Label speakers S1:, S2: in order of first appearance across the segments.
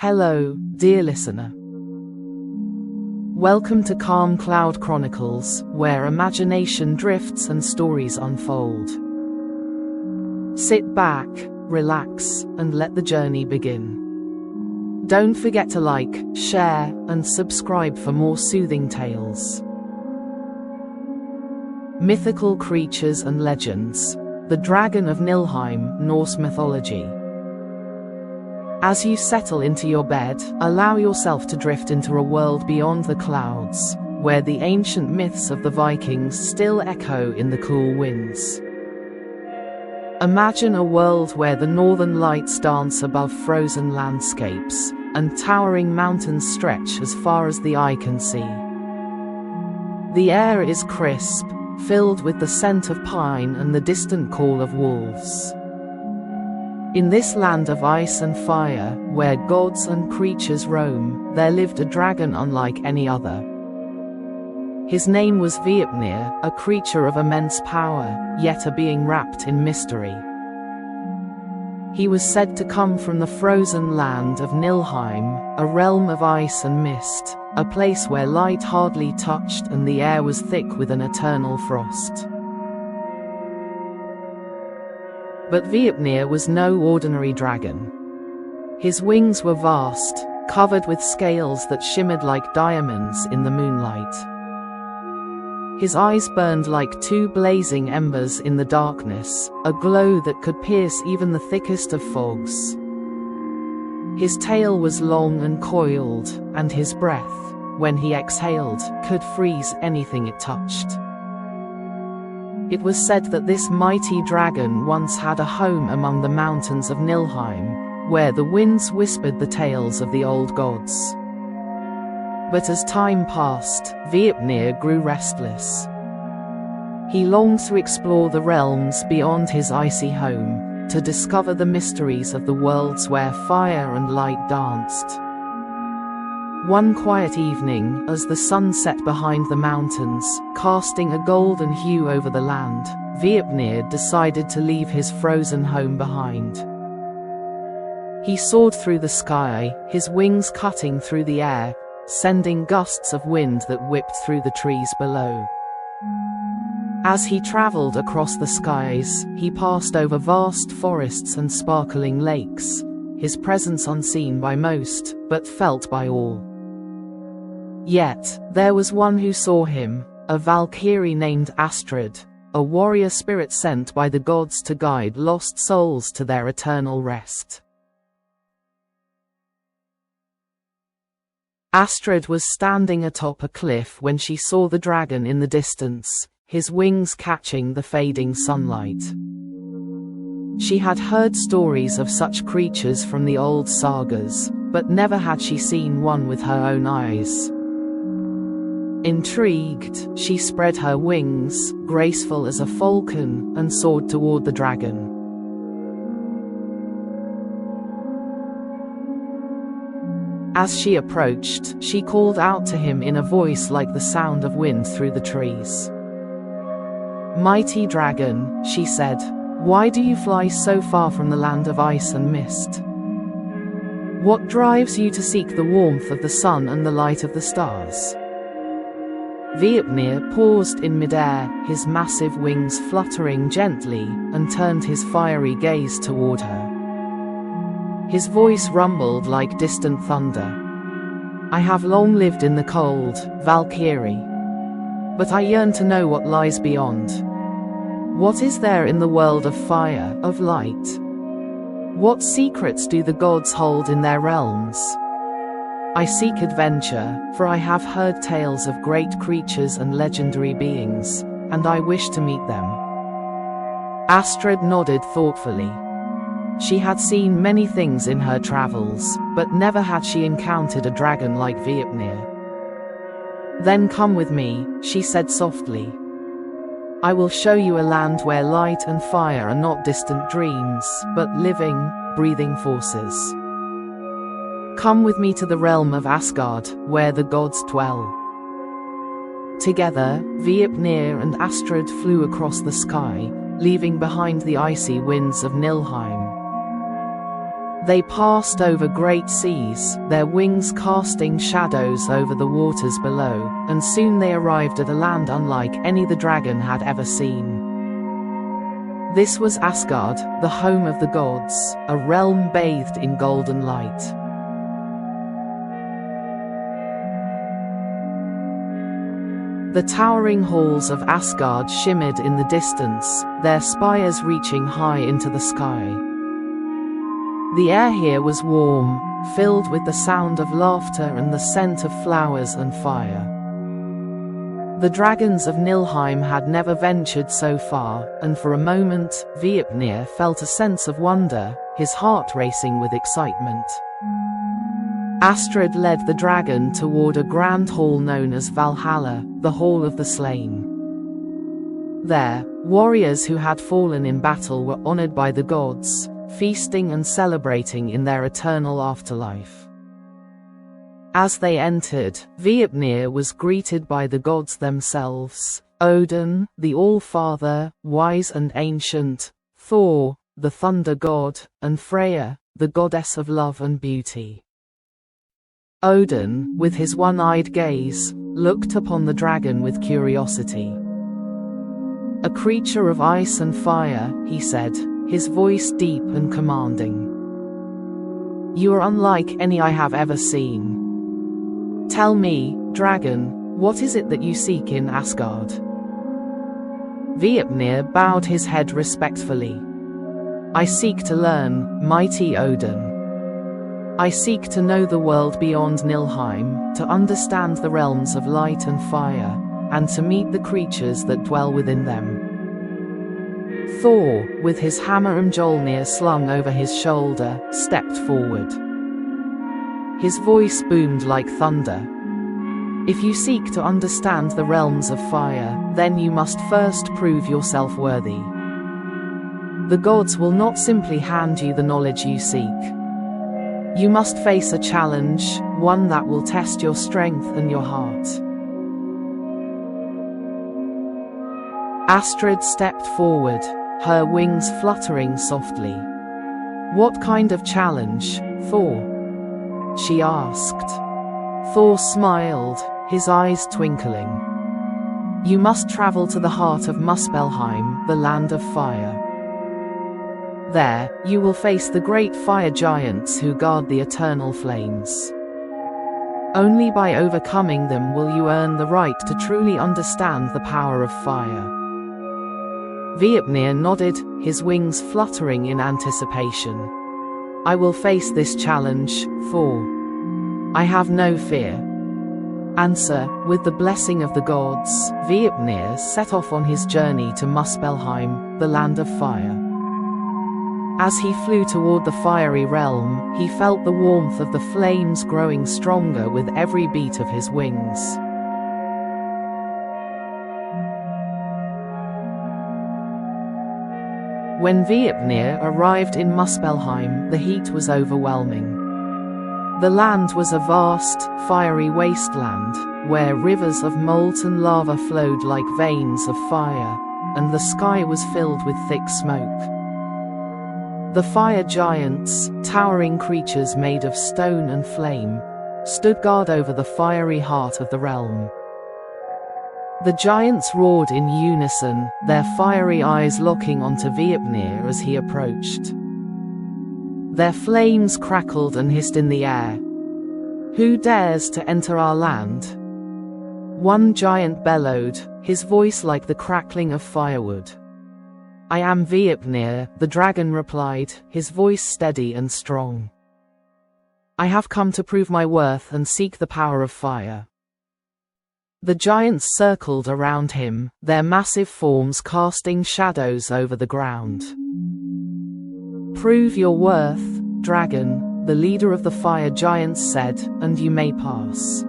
S1: Hello, dear listener. Welcome to Calm Cloud Chronicles, where imagination drifts and stories unfold. Sit back, relax, and let the journey begin. Don't forget to like, share, and subscribe for more soothing tales. Mythical creatures and legends. The Dragon of Nilheim, Norse Mythology. As you settle into your bed, allow yourself to drift into a world beyond the clouds, where the ancient myths of the Vikings still echo in the cool winds. Imagine a world where the northern lights dance above frozen landscapes, and towering mountains stretch as far as the eye can see. The air is crisp, filled with the scent of pine and the distant call of wolves. In this land of ice and fire, where gods and creatures roam, there lived a dragon unlike any other. His name was Veipnir, a creature of immense power, yet a being wrapped in mystery. He was said to come from the frozen land of Nilheim, a realm of ice and mist, a place where light hardly touched and the air was thick with an eternal frost. But Veipnir was no ordinary dragon. His wings were vast, covered with scales that shimmered like diamonds in the moonlight. His eyes burned like two blazing embers in the darkness, a glow that could pierce even the thickest of fogs. His tail was long and coiled, and his breath, when he exhaled, could freeze anything it touched. It was said that this mighty dragon once had a home among the mountains of Nilheim, where the winds whispered the tales of the old gods. But as time passed, Veipnir grew restless. He longed to explore the realms beyond his icy home, to discover the mysteries of the worlds where fire and light danced. One quiet evening, as the sun set behind the mountains, casting a golden hue over the land, Veipnir decided to leave his frozen home behind. He soared through the sky, his wings cutting through the air, sending gusts of wind that whipped through the trees below. As he traveled across the skies, he passed over vast forests and sparkling lakes, his presence unseen by most, but felt by all. Yet, there was one who saw him, a Valkyrie named Astrid, a warrior spirit sent by the gods to guide lost souls to their eternal rest. Astrid was standing atop a cliff when she saw the dragon in the distance, his wings catching the fading sunlight. She had heard stories of such creatures from the old sagas, but never had she seen one with her own eyes. Intrigued, she spread her wings, graceful as a falcon, and soared toward the dragon. As she approached, she called out to him in a voice like the sound of wind through the trees. "Mighty dragon," she said, "why do you fly so far from the land of ice and mist? What drives you to seek the warmth of the sun and the light of the stars?" Veipnir paused in midair, his massive wings fluttering gently, and turned his fiery gaze toward her. His voice rumbled like distant thunder. "I have long lived in the cold, Valkyrie. But I yearn to know what lies beyond. What is there in the world of fire, of light? What secrets do the gods hold in their realms? I seek adventure, for I have heard tales of great creatures and legendary beings, and I wish to meet them." Astrid nodded thoughtfully. She had seen many things in her travels, but never had she encountered a dragon like Veipnir. "Then come with me," she said softly. "I will show you a land where light and fire are not distant dreams, but living, breathing forces. Come with me to the realm of Asgard, where the gods dwell." Together, Veipnir and Astrid flew across the sky, leaving behind the icy winds of Nilheim. They passed over great seas, their wings casting shadows over the waters below, and soon they arrived at a land unlike any the dragon had ever seen. This was Asgard, the home of the gods, a realm bathed in golden light. The towering halls of Asgard shimmered in the distance, their spires reaching high into the sky. The air here was warm, filled with the sound of laughter and the scent of flowers and fire. The dragons of Nilheim had never ventured so far, and for a moment, Viepnir felt a sense of wonder, his heart racing with excitement. Astrid led the dragon toward a grand hall known as Valhalla, the Hall of the Slain. There, warriors who had fallen in battle were honored by the gods, feasting and celebrating in their eternal afterlife. As they entered, Viepnir was greeted by the gods themselves: Odin, the All-Father, wise and ancient; Thor, the thunder god; and Freya, the goddess of love and beauty. Odin, with his one-eyed gaze, looked upon the dragon with curiosity. "A creature of ice and fire," he said, his voice deep and commanding. "You are unlike any I have ever seen. Tell me, dragon, what is it that you seek in Asgard?" Viepnir bowed his head respectfully. "I seek to learn, mighty Odin. I seek to know the world beyond Nilheim, to understand the realms of light and fire, and to meet the creatures that dwell within them." Thor, with his hammer and Mjolnir slung over his shoulder, stepped forward. His voice boomed like thunder. "If you seek to understand the realms of fire, then you must first prove yourself worthy. The gods will not simply hand you the knowledge you seek. You must face a challenge, one that will test your strength and your heart." Astrid stepped forward, her wings fluttering softly. "What kind of challenge, Thor?" she asked. Thor smiled, his eyes twinkling. "You must travel to the heart of Muspelheim, the land of fire. There, you will face the great fire giants who guard the eternal flames. Only by overcoming them will you earn the right to truly understand the power of fire." Viepnir nodded, his wings fluttering in anticipation. "I will face this challenge, Thor. I have no fear." Answer, with the blessing of the gods, Viepnir set off on his journey to Muspelheim, the land of fire. As he flew toward the fiery realm, he felt the warmth of the flames growing stronger with every beat of his wings. When Viepnir arrived in Muspelheim, the heat was overwhelming. The land was a vast, fiery wasteland, where rivers of molten lava flowed like veins of fire, and the sky was filled with thick smoke. The fire giants, towering creatures made of stone and flame, stood guard over the fiery heart of the realm. The giants roared in unison, their fiery eyes locking onto Viepnir as he approached. Their flames crackled and hissed in the air. "Who dares to enter our land?" One giant bellowed, his voice like the crackling of firewood. "I am Viepnir," the dragon replied, his voice steady and strong. "I have come to prove my worth and seek the power of fire." The giants circled around him, their massive forms casting shadows over the ground. "Prove your worth, dragon," the leader of the fire giants said, "and you may pass."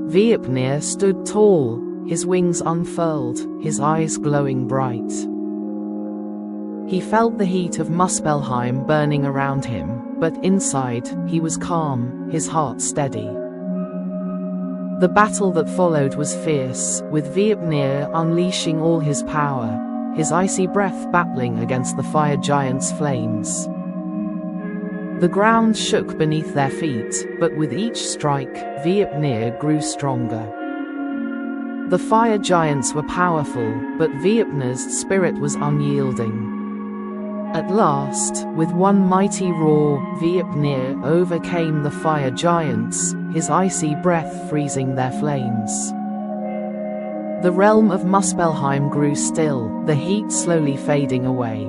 S1: Viepnir stood tall, his wings unfurled, his eyes glowing bright. He felt the heat of Muspelheim burning around him, but inside, he was calm, his heart steady. The battle that followed was fierce, with Viepnir unleashing all his power, his icy breath battling against the fire giant's flames. The ground shook beneath their feet, but with each strike, Viapnir grew stronger. The fire giants were powerful, but Viapnir's spirit was unyielding. At last, with one mighty roar, Viapnir overcame the fire giants, his icy breath freezing their flames. The realm of Muspelheim grew still, the heat slowly fading away.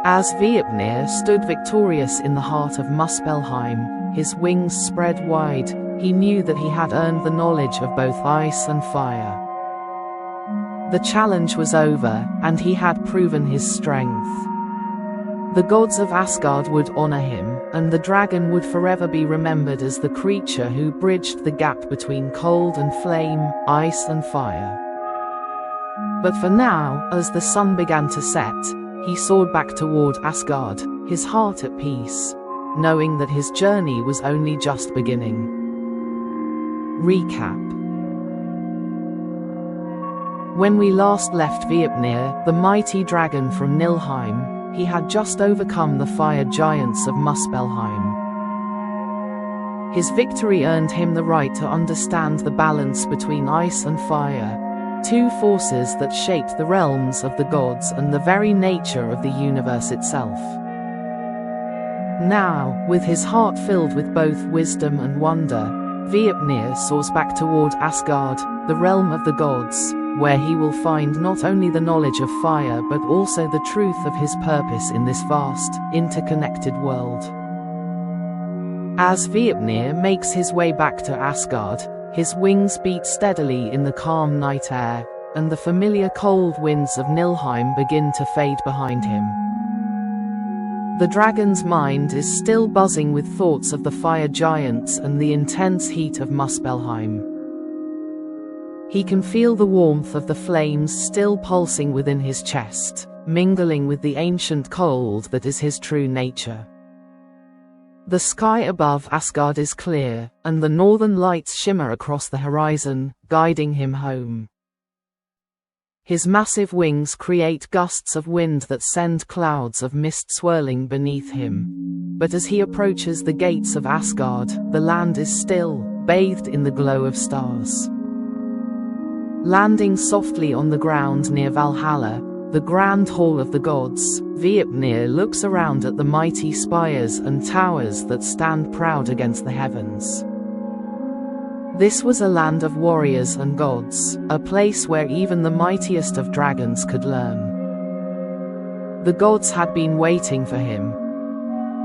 S1: As Viapnir stood victorious in the heart of Muspelheim, his wings spread wide, he knew that he had earned the knowledge of both ice and fire. The challenge was over, and he had proven his strength. The gods of Asgard would honor him, and the dragon would forever be remembered as the creature who bridged the gap between cold and flame, ice and fire. But for now, as the sun began to set, he soared back toward Asgard, his heart at peace, knowing that his journey was only just beginning. Recap. When we last left Viapnir, the mighty dragon from Nilheim, he had just overcome the fire giants of Muspelheim. His victory earned him the right to understand the balance between ice and fire, two forces that shaped the realms of the gods and the very nature of the universe itself. Now, with his heart filled with both wisdom and wonder, Viapnir soars back toward Asgard, the realm of the gods, where he will find not only the knowledge of fire but also the truth of his purpose in this vast, interconnected world. As Viapnir makes his way back to Asgard, his wings beat steadily in the calm night air, and the familiar cold winds of Nilheim begin to fade behind him. The dragon's mind is still buzzing with thoughts of the fire giants and the intense heat of Muspelheim. He can feel the warmth of the flames still pulsing within his chest, mingling with the ancient cold that is his true nature. The sky above Asgard is clear, and the northern lights shimmer across the horizon, guiding him home. His massive wings create gusts of wind that send clouds of mist swirling beneath him. But as he approaches the gates of Asgard, the land is still, bathed in the glow of stars. Landing softly on the ground near Valhalla, the grand hall of the gods, Viapnir looks around at the mighty spires and towers that stand proud against the heavens. This was a land of warriors and gods, a place where even the mightiest of dragons could learn. The gods had been waiting for him.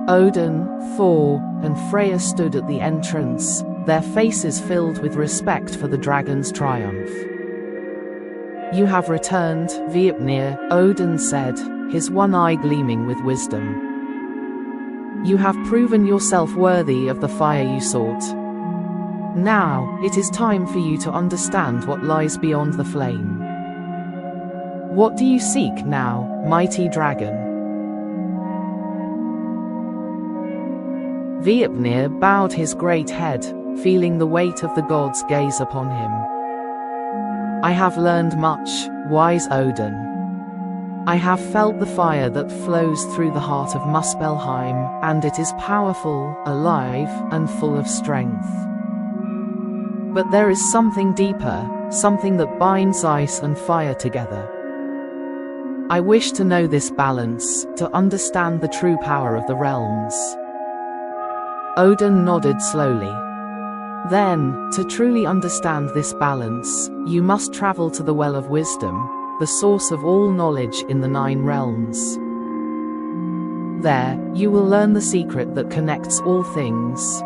S1: Odin, Thor, and Freya stood at the entrance, their faces filled with respect for the dragon's triumph. "You have returned, Viapnir," Odin said, his one eye gleaming with wisdom. "You have proven yourself worthy of the fire you sought. Now, it is time for you to understand what lies beyond the flame. What do you seek now, mighty dragon?" Viapnir bowed his great head, feeling the weight of the gods' gaze upon him. "I have learned much, wise Odin. I have felt the fire that flows through the heart of Muspelheim, and it is powerful, alive, and full of strength. But there is something deeper, something that binds ice and fire together. I wish to know this balance, to understand the true power of the realms." Odin nodded slowly. "Then, to truly understand this balance, you must travel to the Well of Wisdom, the source of all knowledge in the 9 realms. There, you will learn the secret that connects all things: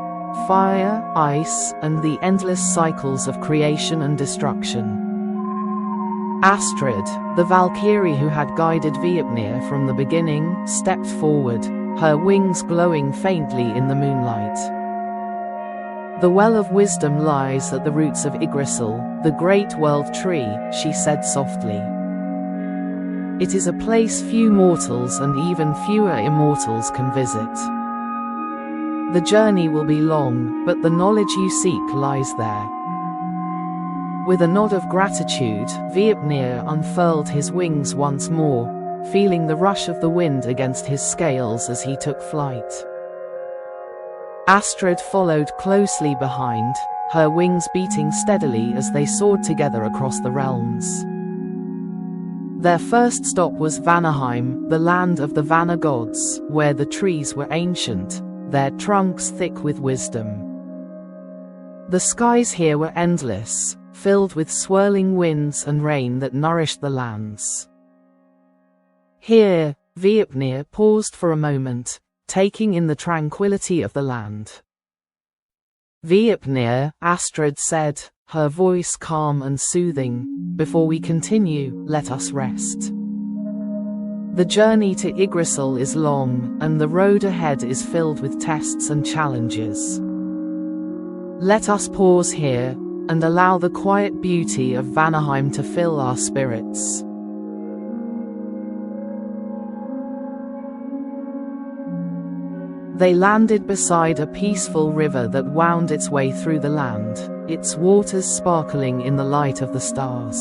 S1: fire, ice, and the endless cycles of creation and destruction." Astrid, the Valkyrie who had guided Viapnir from the beginning, stepped forward, her wings glowing faintly in the moonlight. "The Well of Wisdom lies at the roots of Yggdrasil, the great world tree," she said softly. "It is a place few mortals and even fewer immortals can visit. The journey will be long, but the knowledge you seek lies there. With a nod of gratitude, Viapnir unfurled his wings once more, feeling the rush of the wind against his scales as he took flight. Astrid followed closely behind, her wings beating steadily as they soared together across the realms. Their first stop was Vanaheim, the land of the Vana gods, where the trees were ancient, their trunks thick with wisdom. The skies here were endless, filled with swirling winds and rain that nourished the lands. Here, Viapnir paused for a moment, taking in the tranquility of the land. Viapnir, Astrid said, her voice calm and soothing, before we continue, let us rest. The journey to Yggdrasil is long, and the road ahead is filled with tests and challenges. Let us pause here, and allow the quiet beauty of Vanaheim to fill our spirits. They landed beside a peaceful river that wound its way through the land, its waters sparkling in the light of the stars.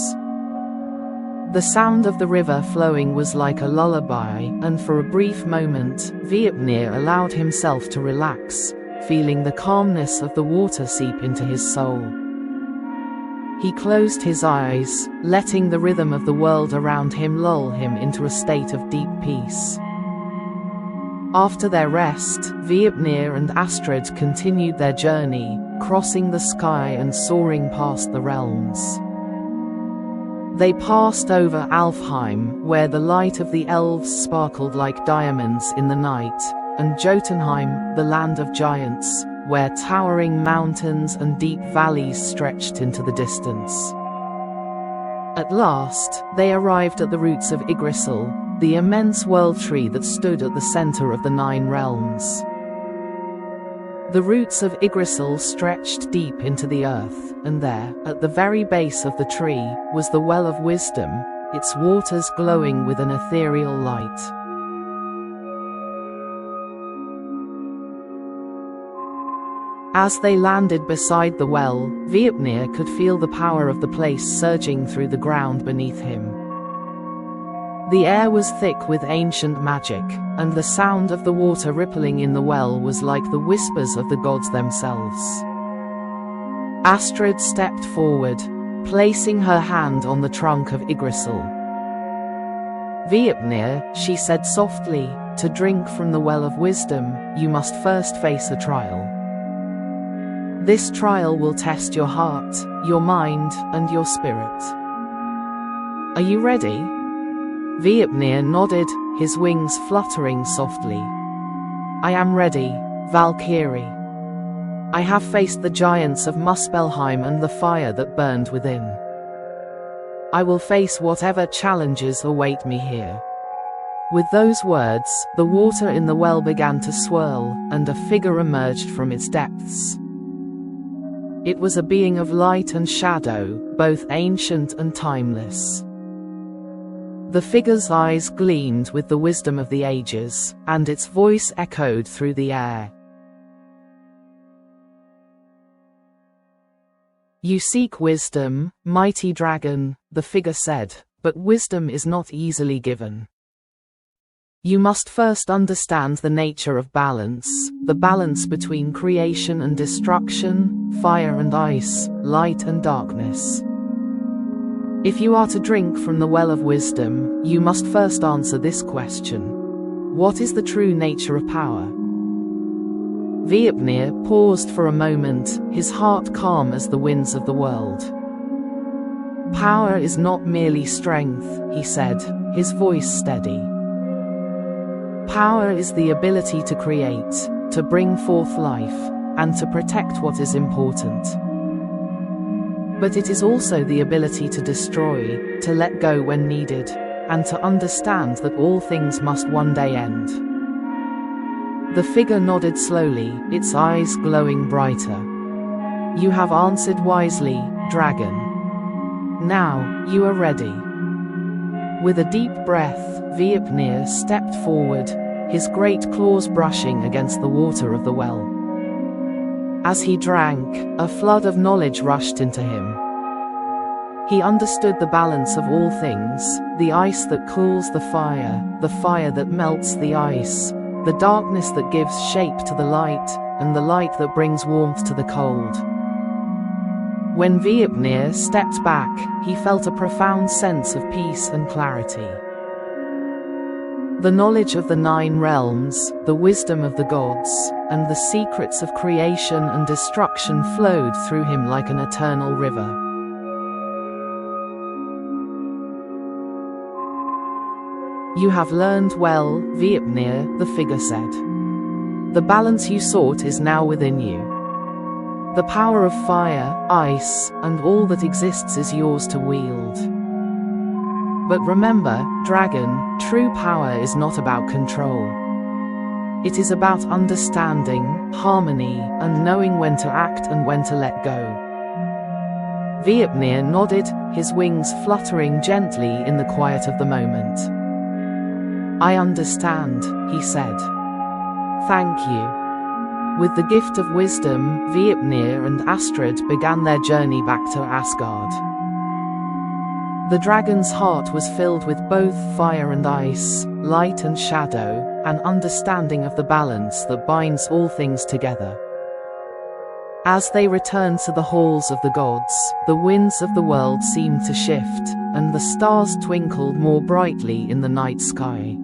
S1: The sound of the river flowing was like a lullaby, and for a brief moment, Viapnir allowed himself to relax, feeling the calmness of the water seep into his soul. He closed his eyes, letting the rhythm of the world around him lull him into a state of deep peace. After their rest, Viapnir and Astrid continued their journey, crossing the sky and soaring past the realms. They passed over Alfheim, where the light of the elves sparkled like diamonds in the night, and Jotunheim, the land of giants, where towering mountains and deep valleys stretched into the distance. At last, they arrived at the roots of Yggdrasil, the immense world tree that stood at the center of the 9 realms. The roots of Yggdrasil stretched deep into the earth, and there, at the very base of the tree, was the Well of Wisdom, its waters glowing with an ethereal light. As they landed beside the well, Viapnir could feel the power of the place surging through the ground beneath him. The air was thick with ancient magic, and the sound of the water rippling in the well was like the whispers of the gods themselves. Astrid stepped forward, placing her hand on the trunk of Yggdrasil. Viapnir, she said softly, to drink from the Well of Wisdom, you must first face a trial. This trial will test your heart, your mind, and your spirit. Are you ready? Viapnir nodded, his wings fluttering softly. I am ready, Valkyrie. I have faced the giants of Muspelheim and the fire that burned within. I will face whatever challenges await me here. With those words, the water in the well began to swirl, and a figure emerged from its depths. It was a being of light and shadow, both ancient and timeless. The figure's eyes gleamed with the wisdom of the ages, and its voice echoed through the air. You seek wisdom, mighty dragon, the figure said, but wisdom is not easily given. You must first understand the nature of balance, the balance between creation and destruction, fire and ice, light and darkness. If you are to drink from the Well of Wisdom, you must first answer this question. What is the true nature of power? Viapnir paused for a moment, his heart calm as the winds of the world. Power is not merely strength, he said, his voice steady. Power is the ability to create, to bring forth life, and to protect what is important. But it is also the ability to destroy, to let go when needed, and to understand that all things must one day end. The figure nodded slowly, its eyes glowing brighter. You have answered wisely, dragon. Now, you are ready. With a deep breath, Viapnir stepped forward, his great claws brushing against the water of the well. As he drank, a flood of knowledge rushed into him. He understood the balance of all things, the ice that cools the fire that melts the ice, the darkness that gives shape to the light, and the light that brings warmth to the cold. When Viapnir stepped back, he felt a profound sense of peace and clarity. The knowledge of the 9 realms, the wisdom of the gods, and the secrets of creation and destruction flowed through him like an eternal river. "You have learned well, Viapnir," the figure said. "The balance you sought is now within you. The power of fire, ice, and all that exists is yours to wield. But remember, dragon, true power is not about control. It is about understanding, harmony, and knowing when to act and when to let go." Viapnir nodded, his wings fluttering gently in the quiet of the moment. "I understand," he said. "Thank you." With the gift of wisdom, Viapnir and Astrid began their journey back to Asgard. The dragon's heart was filled with both fire and ice, light and shadow, an understanding of the balance that binds all things together. As they returned to the halls of the gods, the winds of the world seemed to shift, and the stars twinkled more brightly in the night sky.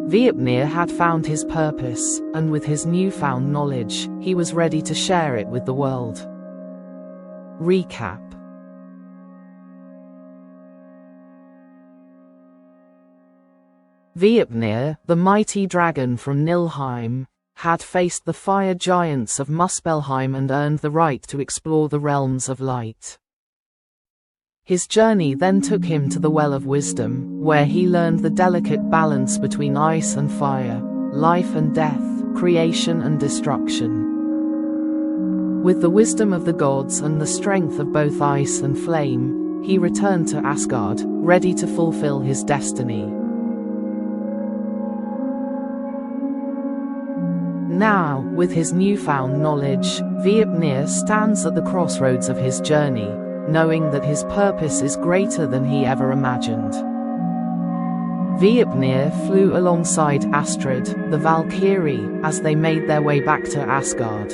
S1: Viapnir had found his purpose, and with his newfound knowledge, he was ready to share it with the world. Recap. Viapnir, the mighty dragon from Nilheim, had faced the fire giants of Muspelheim and earned the right to explore the realms of light. His journey then took him to the Well of Wisdom, where he learned the delicate balance between ice and fire, life and death, creation and destruction. With the wisdom of the gods and the strength of both ice and flame, he returned to Asgard, ready to fulfill his destiny. Now, with his newfound knowledge, Viapnir stands at the crossroads of his journey, knowing that his purpose is greater than he ever imagined. Viapnir flew alongside Astrid, the Valkyrie, as they made their way back to Asgard.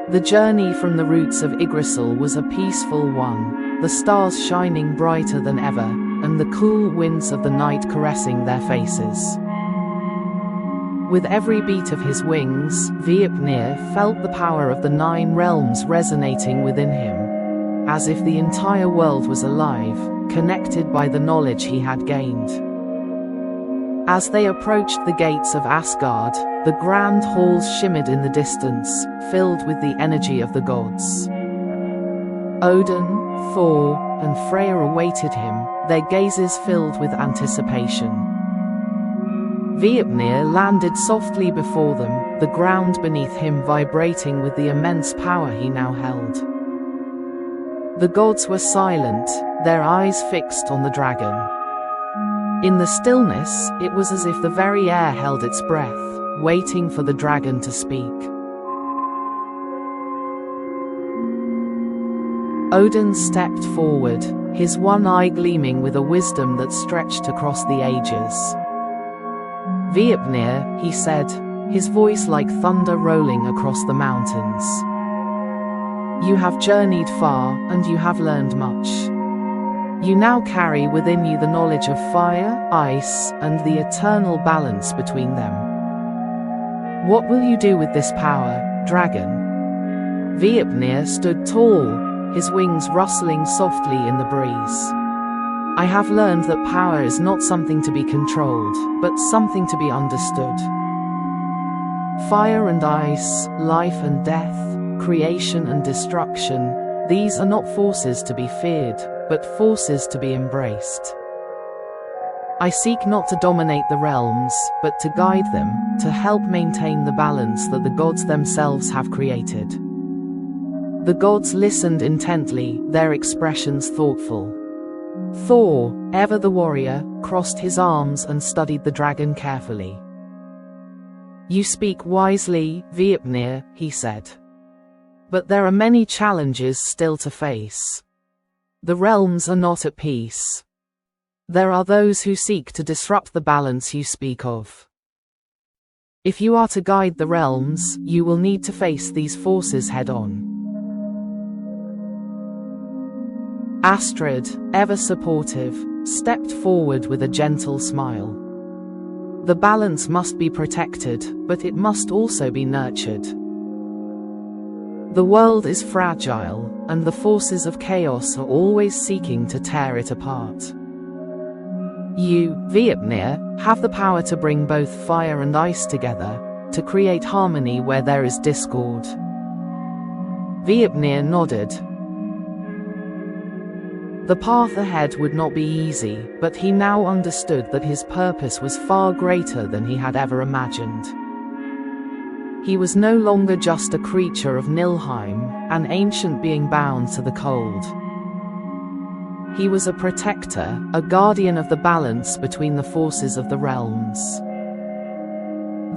S1: The journey from the roots of Yggdrasil was a peaceful one, the stars shining brighter than ever, and the cool winds of the night caressing their faces. With every beat of his wings, Viapnir felt the power of the 9 realms resonating within him, as if the entire world was alive, connected by the knowledge he had gained. As they approached the gates of Asgard, the grand halls shimmered in the distance, filled with the energy of the gods. Odin, Thor, and Freya awaited him, their gazes filled with anticipation. Viapnir landed softly before them, the ground beneath him vibrating with the immense power he now held. The gods were silent, their eyes fixed on the dragon. In the stillness, it was as if the very air held its breath, waiting for the dragon to speak. Odin stepped forward, his one eye gleaming with a wisdom that stretched across the ages. Viapnir, he said, his voice like thunder rolling across the mountains. You have journeyed far, and you have learned much. You now carry within you the knowledge of fire, ice, and the eternal balance between them. What will you do with this power, dragon? Viapnir stood tall, his wings rustling softly in the breeze. I have learned that power is not something to be controlled, but something to be understood. Fire and ice, life and death, creation and destruction, these are not forces to be feared, but forces to be embraced. I seek not to dominate the realms, but to guide them, to help maintain the balance that the gods themselves have created. The gods listened intently, their expressions thoughtful. Thor, ever the warrior, crossed his arms and studied the dragon carefully. You speak wisely, Viapnir, he said. But there are many challenges still to face. The realms are not at peace. There are those who seek to disrupt the balance you speak of. If you are to guide the realms, you will need to face these forces head-on. Astrid, ever supportive, stepped forward with a gentle smile. The balance must be protected, but it must also be nurtured. The world is fragile, and the forces of chaos are always seeking to tear it apart. You, Viapnir, have the power to bring both fire and ice together, to create harmony where there is discord. Viapnir nodded. The path ahead would not be easy, but he now understood that his purpose was far greater than he had ever imagined. He was no longer just a creature of Nilheim, an ancient being bound to the cold. He was a protector, a guardian of the balance between the forces of the realms.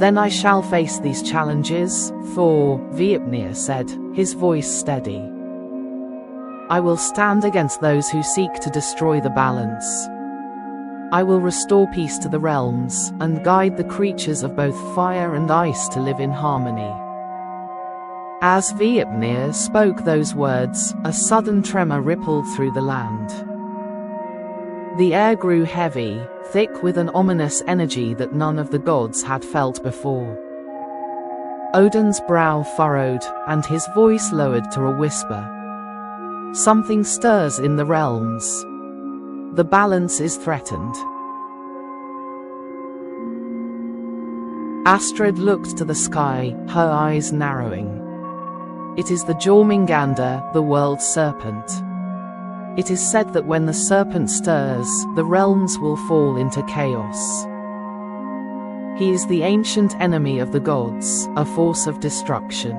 S1: Then I shall face these challenges, Thor, Viapnir said, his voice steady. I will stand against those who seek to destroy the balance. I will restore peace to the realms, and guide the creatures of both fire and ice to live in harmony. As Viapnir spoke those words, a sudden tremor rippled through the land. The air grew heavy, thick with an ominous energy that none of the gods had felt before. Odin's brow furrowed, and his voice lowered to a whisper. Something stirs in the realms. The balance is threatened. Astrid looked to the sky, her eyes narrowing. It is the Jormungandr, the world serpent. It is said that when the serpent stirs, the realms will fall into chaos. He is the ancient enemy of the gods, a force of destruction.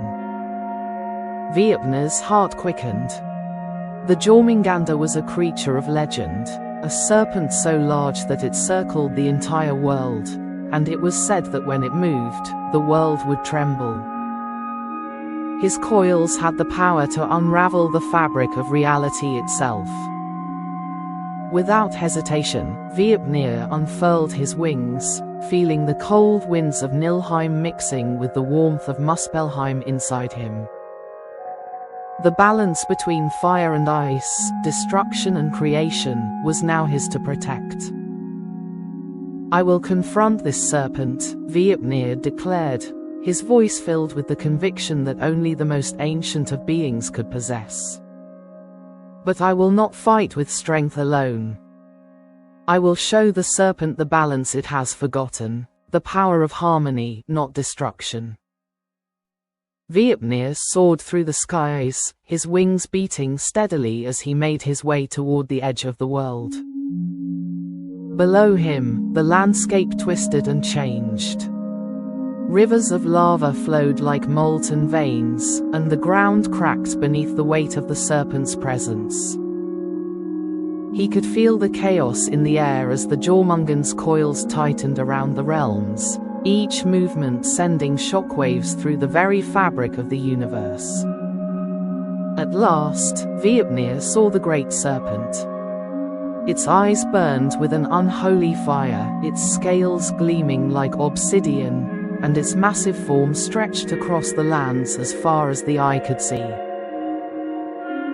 S1: Viapnir's heart quickened. The Jormungandr was a creature of legend, a serpent so large that it circled the entire world, and it was said that when it moved, the world would tremble. His coils had the power to unravel the fabric of reality itself. Without hesitation, Viapnir unfurled his wings, feeling the cold winds of Nilheim mixing with the warmth of Muspelheim inside him. The balance between fire and ice, destruction and creation, was now his to protect. I will confront this serpent, Viapnir declared, his voice filled with the conviction that only the most ancient of beings could possess. But I will not fight with strength alone. I will show the serpent the balance it has forgotten, the power of harmony, not destruction. Viapnir soared through the skies, his wings beating steadily as he made his way toward the edge of the world. Below him, the landscape twisted and changed. Rivers of lava flowed like molten veins, and the ground cracked beneath the weight of the serpent's presence. He could feel the chaos in the air as the Jormungandr's coils tightened around the realms, each movement sending shockwaves through the very fabric of the universe. At last, Viapnir saw the great serpent. Its eyes burned with an unholy fire, its scales gleaming like obsidian, and its massive form stretched across the lands as far as the eye could see.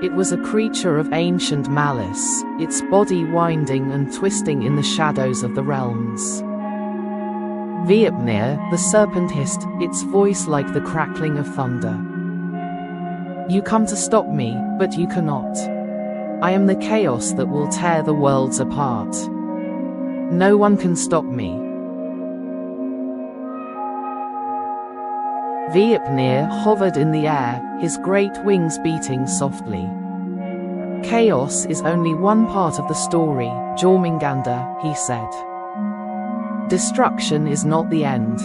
S1: It was a creature of ancient malice, its body winding and twisting in the shadows of the realms. Viapnir, the serpent hissed, its voice like the crackling of thunder. You come to stop me, but you cannot. I am the chaos that will tear the worlds apart. No one can stop me. Viapnir hovered in the air, his great wings beating softly. Chaos is only one part of the story, Jormungandr, he said. Destruction is not the end.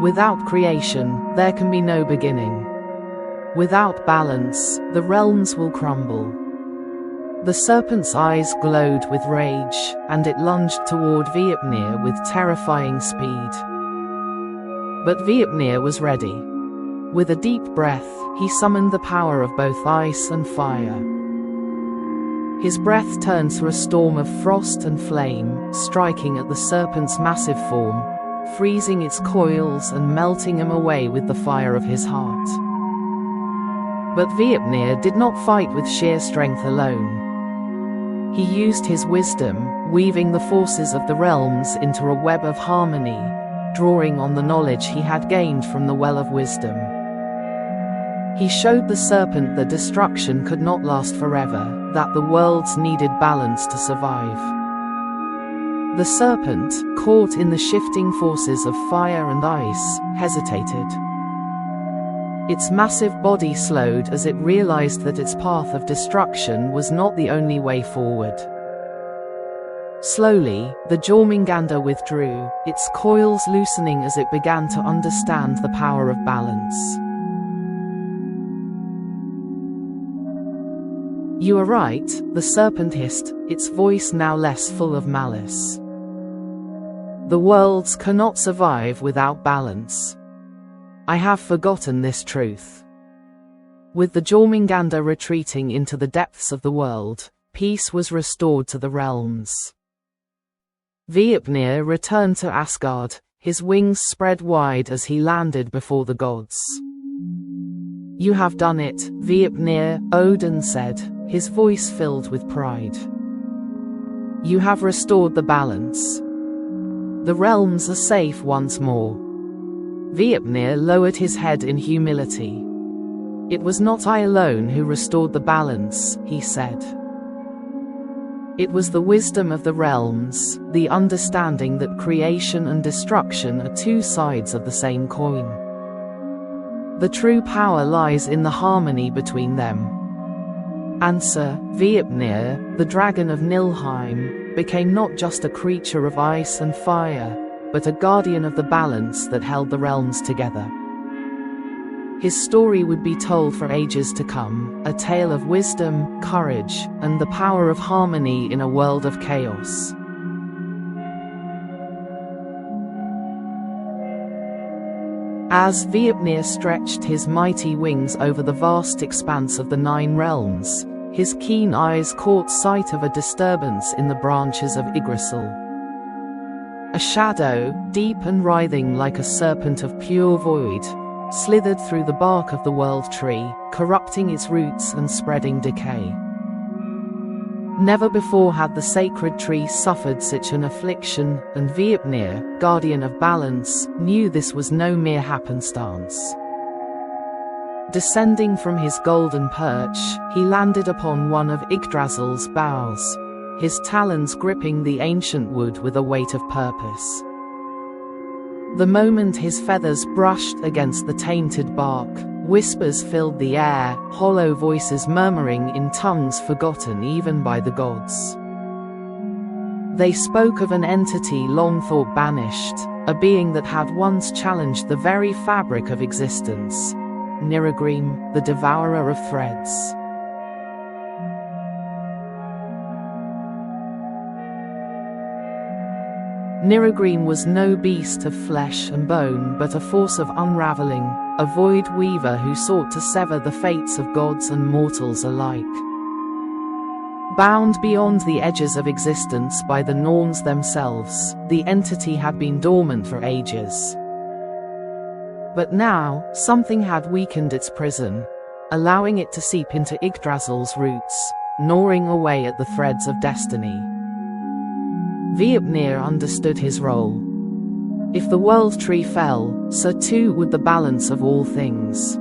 S1: Without creation, there can be no beginning. Without balance, the realms will crumble. The serpent's eyes glowed with rage, and it lunged toward Viapnir with terrifying speed. But Viapnir was ready. With a deep breath, he summoned the power of both ice and fire. His breath turned through a storm of frost and flame, striking at the serpent's massive form, freezing its coils and melting him away with the fire of his heart. But Viapnir did not fight with sheer strength alone. He used his wisdom, weaving the forces of the realms into a web of harmony, drawing on the knowledge he had gained from the Well of Wisdom. He showed the serpent that destruction could not last forever, that the worlds needed balance to survive. The serpent, caught in the shifting forces of fire and ice, hesitated. Its massive body slowed as it realized that its path of destruction was not the only way forward. Slowly, the Jormungandr withdrew, its coils loosening as it began to understand the power of balance. "You are right," the serpent hissed, its voice now less full of malice. "The worlds cannot survive without balance. I have forgotten this truth." With the Jormungandr retreating into the depths of the world, peace was restored to the realms. Viapnir returned to Asgard, his wings spread wide as he landed before the gods. "You have done it, Viapnir," Odin said, his voice filled with pride. "You have restored the balance. The realms are safe once more." Viapnir lowered his head in humility. "It was not I alone who restored the balance," he said. "It was the wisdom of the realms, the understanding that creation and destruction are two sides of the same coin. The true power lies in the harmony between them." Answer, Viapnir, the dragon of Nilheim, became not just a creature of ice and fire, but a guardian of the balance that held the realms together. His story would be told for ages to come, a tale of wisdom, courage, and the power of harmony in a world of chaos. As Viapnir stretched his mighty wings over the vast expanse of the Nine Realms, his keen eyes caught sight of a disturbance in the branches of Yggdrasil. A shadow, deep and writhing like a serpent of pure void, slithered through the bark of the world tree, corrupting its roots and spreading decay. Never before had the sacred tree suffered such an affliction, and Viapnir, guardian of balance, knew this was no mere happenstance. Descending from his golden perch, he landed upon one of Yggdrasil's boughs, his talons gripping the ancient wood with a weight of purpose. The moment his feathers brushed against the tainted bark, whispers filled the air, hollow voices murmuring in tongues forgotten even by the gods. They spoke of an entity long thought banished, a being that had once challenged the very fabric of existence, Niragrim, the devourer of threads. Niragrim was no beast of flesh and bone but a force of unraveling, a void weaver who sought to sever the fates of gods and mortals alike. Bound beyond the edges of existence by the norns themselves, the entity had been dormant for ages. But now, something had weakened its prison, allowing it to seep into Yggdrasil's roots, gnawing away at the threads of destiny. Viapnir understood his role. If the world tree fell, so too would the balance of all things.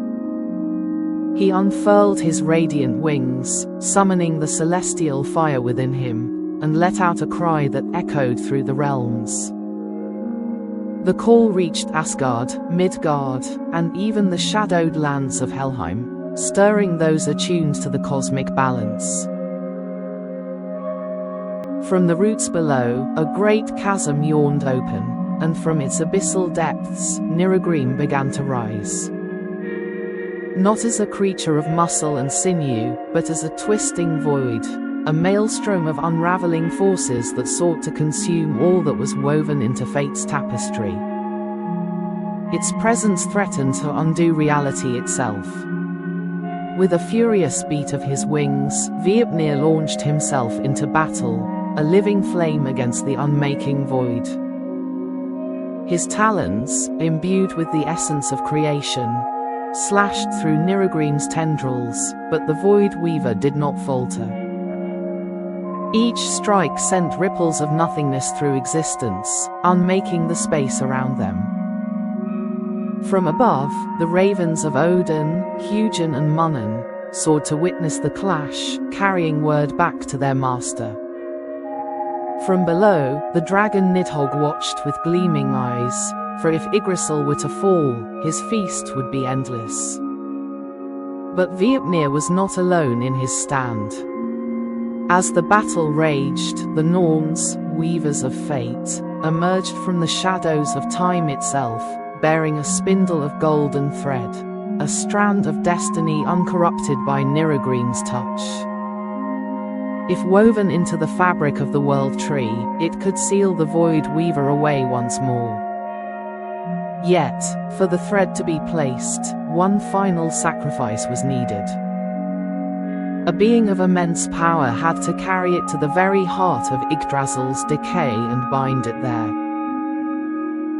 S1: He unfurled his radiant wings, summoning the celestial fire within him, and let out a cry that echoed through the realms. The call reached Asgard, Midgard, and even the shadowed lands of Helheim, stirring those attuned to the cosmic balance. From the roots below, a great chasm yawned open, and from its abyssal depths, Niragrim began to rise. Not as a creature of muscle and sinew, but as a twisting void, a maelstrom of unraveling forces that sought to consume all that was woven into fate's tapestry. Its presence threatened to undo reality itself. With a furious beat of his wings, Veipnir launched himself into battle, a living flame against the unmaking void. His talons, imbued with the essence of creation, slashed through Nirogrim's tendrils, but the Void Weaver did not falter. Each strike sent ripples of nothingness through existence, unmaking the space around them. From above, the ravens of Odin, Hugin and Munin soared to witness the clash, carrying word back to their master. From below, the dragon Nidhogg watched with gleaming eyes, for if Yggdrasil were to fall, his feast would be endless. But Veipnir was not alone in his stand. As the battle raged, the Norns, weavers of fate, emerged from the shadows of time itself, bearing a spindle of golden thread, a strand of destiny uncorrupted by Nirogrim's touch. If woven into the fabric of the world tree, it could seal the Void Weaver away once more. Yet, for the thread to be placed, one final sacrifice was needed. A being of immense power had to carry it to the very heart of Yggdrasil's decay and bind it there.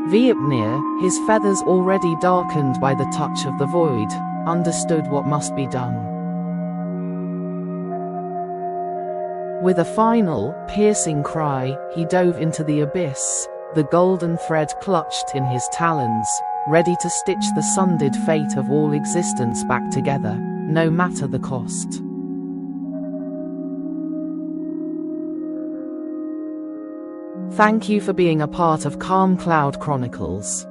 S1: Veipnir, his feathers already darkened by the touch of the void, understood what must be done. With a final, piercing cry, he dove into the abyss, the golden thread clutched in his talons, ready to stitch the sundered fate of all existence back together, no matter the cost. Thank you for being a part of Calm Cloud Chronicles.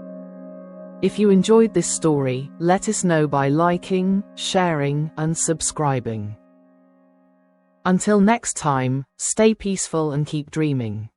S1: If you enjoyed this story, let us know by liking, sharing, and subscribing. Until next time, stay peaceful and keep dreaming.